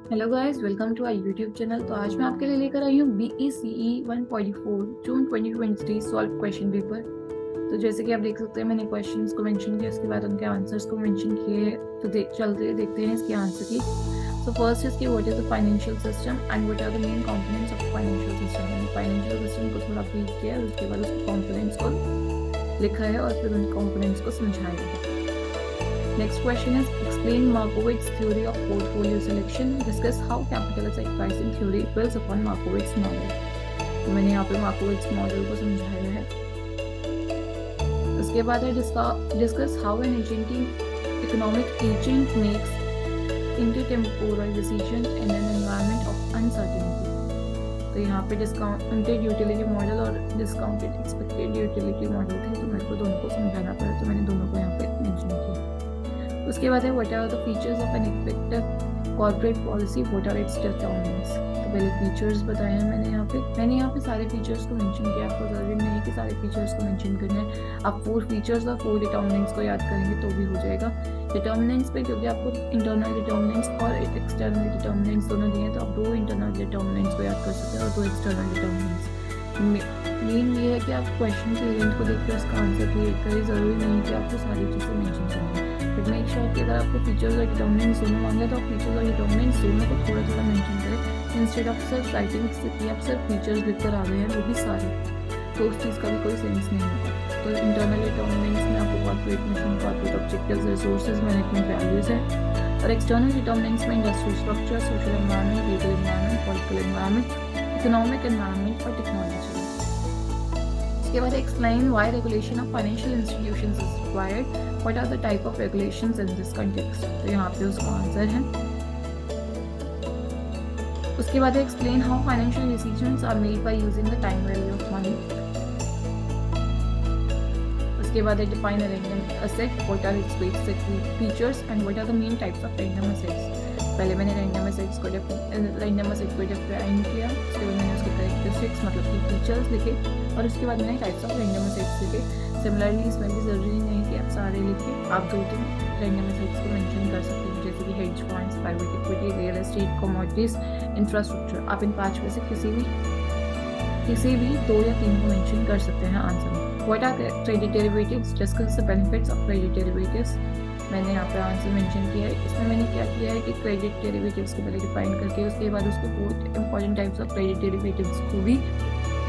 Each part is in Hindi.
Hello guys, welcome to our YouTube channel. तो आज मैं आपके लिए लेकर आई हूँ BECE 144 जून 2023 सॉल्व क्वेश्चन पेपर। तो जैसे कि आप देख सकते हैं, मैंने क्वेश्चंस को मेंशन किया, उसके बाद उनके आंसर्स को मेंशन किए। तो चलते देखते हैं इसके आंसर की। सो फर्स्ट इसकी what is the financial system and what are the main components of financial system. मैंने फाइनेंशियल सिस्टम को थोड़ा ब्रीफ किया है, उसके बाद उसके कंपोनेंट्स को लिखा है और फिर उन कंपोनेंट्स को समझाया है। Next question is explain Markowitz theory of portfolio selection. Discuss how capital asset pricing theory builds upon Markowitz model. तो मैंने यहाँ पे Markowitz model को समझाया है। उसके बाद है discuss how an economic agent makes intertemporal decision in an environment of uncertainty. तो यहाँ पे discounted utility model और discounted expected utility model थे, तो मेरे को दोनों को समझाना पड़ा, तो मैंने दोनों को यहाँ पे मेंशन किया। उसके बाद है what are the features of an effective corporate policy, what are its determinants. तो पहले फीचर्स बताए हैं मैंने यहाँ पे सारे फीचर्स को मेंशन किया। आपको जरूरी नहीं कि सारे फीचर्स को मेंशन करना है, आप 4 फीचर्स और 4 डिटरमिनेंट्स को याद करेंगे तो भी हो जाएगा। डिटरमिनेंट्स पे क्योंकि आपको इंटरनल डिटरमिनेंट्स और एक्सटर्नल डिटरमिनेंट्स दोनों दिए हैं, तो आप 2 इंटरनल डिटरमिनेंट्स को याद कर सकते हैं और 2 एक्सटर्नल डिटरमिनेंट्स। मेन ये है कि आप क्वेश्चन की लेंथ को देखकर उसका आंसर क्रिएट करें, जरूरी नहीं कि आपको सारी चीज़ें मेंशन करनी है। बट मेक श्योर कि अगर आपको फीचर्स और डिटरमिनेंट्स दोनों मांगे तो आप फीचर्स और डिटरमिनेंट्स दोनों को थोड़ा थोड़ा मेंशन करें, इंस्टेड ऑफ सिर्फ राइटिंग कि आप सिर्फ फीचर्स लिखकर आ गए हैं, वो भी सारे, तो उस चीज़ का भी कोई सेंस नहीं होगा। तो इंटरनल डिटरमिनेंट्स में आपको corporate mission, corporate objectives, resources management values है, और एक्सटर्नल डिटरमिनेंट्स में industry structure, social environment, legal environment, political environment, economic environment और टेक्नोलॉजी। इसके बाद explain why regulation of financial institutions is required, what are the type of regulations in this context. तो यहाँ पे उसका आंसर है। उसके बाद explain how financial decisions are made by using the time value of money. उसके बाद define a random asset, what are its basic features and what are the main types of random assets. पहले मैंने रैंडम एसेट को डिफाइन किया, उसके बाद मैंने उसके कैरेक्टरिस्टिक्स मतलब कि फीचर्स लिखे, और उसके बाद मैंने टाइप्स ऑफ रैंडम एसेट्स लिखे। सिमिलरली इसमें भी ज़रूरी नहीं कि आप सारे लिखे, आप 2-3 रैंडम एसेट्स को मेंशन कर सकते हैं, जैसे कि hedge funds, private equity, real estate, commodities, infrastructure. आप इन 5 में से किसी भी 2 या 3 को मेंशन कर सकते हैं आंसर में। What are credit derivatives, discuss the benefits of credit derivatives. मैंने यहाँ पे आंसर मेंशन किया है। इसमें मैंने क्या किया है कि क्रेडिट डेरिवेटिव्स को पहले डिफाइन करके उसके बाद उसको 4 important types of credit derivatives को भी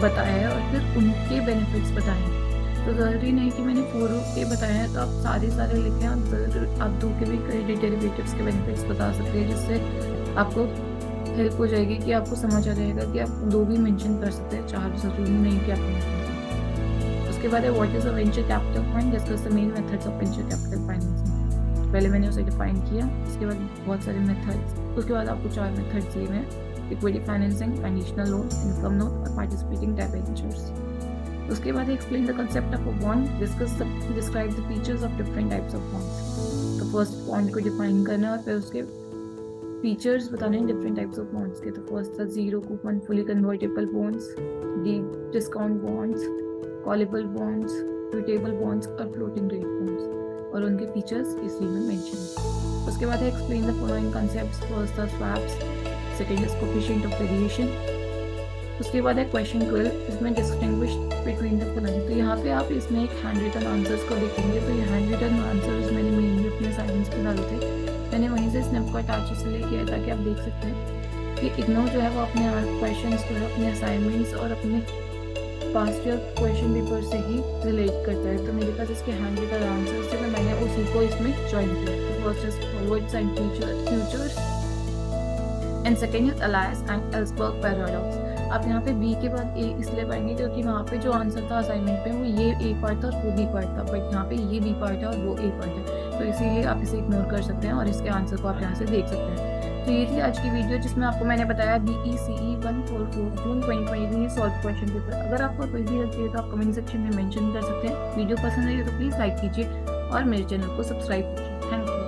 बताया है और फिर उनके बेनिफिट्स बताए हैं। तो ज़रूरी नहीं कि मैंने 4 के बताए हैं तो आप सारे लिखें, आप 2 के भी क्रेडिट डेरिवेटिव्स के बेनिफिट्स बता सकते हैं, जिससे आपको हेल्प हो जाएगी कि आपको समझ आ जाएगा कि आप 2 भी मेंशन कर सकते हैं, 4 ज़रूरी नहीं कि आप मेंशन करें। उसके बाद है what is a venture capital fund, discuss the main methods of venture capital financing. पहले मैंने उसे डिफाइन किया, उसके बाद बहुत सारे मेथड्स, उसके बाद आपको 4 मेथड्स दिए हैं, equity financing, conditional loan, income note और पार्टिसिपेटिंग डिबेंचर्स। उसके बाद explain the concept of a bond, describe the features of different types of bonds. तो फर्स्ट बॉन्ड को डिफाइन करना और फिर उसके फीचर्स बताने हैं डिफरेंट टाइप्स ऑफ बॉन्ड्स के। तो फर्स्ट था zero coupon fully convertible bonds, deep discount bonds, callable bonds, tweetable bonds और फ्लोटिंग रेट बॉन्ड्स, और उनके फीचर्स इसी में मेंशन है। उसके बाद है explain the following concepts, first था swaps, second is coefficient of variation. उसके बाद है क्वेश्चन 12, इसमें डिस्टिंग्विश बिटवीन द फॉलोइंग। तो यहाँ पे आप इसमें एक हैंड रिटन आंसर्स को देखेंगे, तो ये हैंड रिटन आंसर्स मैंने मेनली अपने असाइनमेंट्स पे डाले थे, मैंने वहीं से स्नैपशॉट आर्च से लेके आया ताकि आप देख सकते हैं कि इग्नोर जो है वो अपने क्वेश्चन को है अपने असाइनमेंट्स और अपने पास्ट ईयर क्वेश्चन पेपर से ही रिलेट करता है। तो मेरे पास इसके हैंड रिटन आंसर्स थे, तो मैंने उसी को इसमें ज्वाइन किया। तो first is forwards and futures and second is alliance and Ellsberg paradox. आप यहाँ पे बी के बाद ए इसलिए पाएंगे क्योंकि वहाँ पे जो आंसर था असाइनमेंट पे वो ये ए पार्ट था और वो बी पार्ट था, बट यहाँ पे ये बी पार्ट है और वो ए पार्ट है, तो इसीलिए आप इसे इग्नोर कर सकते हैं और इसके आंसर को आप यहाँ से देख सकते हैं। तो ये थी आज की वीडियो जिसमें आपको मैंने बताया BECE 144 जून 2023 सॉल्व क्वेश्चन पेपर। अगर आपको कोई भी हेल्प चाहिए तो आप कमेंट सेक्शन में मेंशन कर सकते हैं। वीडियो पसंद आई तो प्लीज़ लाइक कीजिए और मेरे चैनल को सब्सक्राइब कीजिए। Thank you.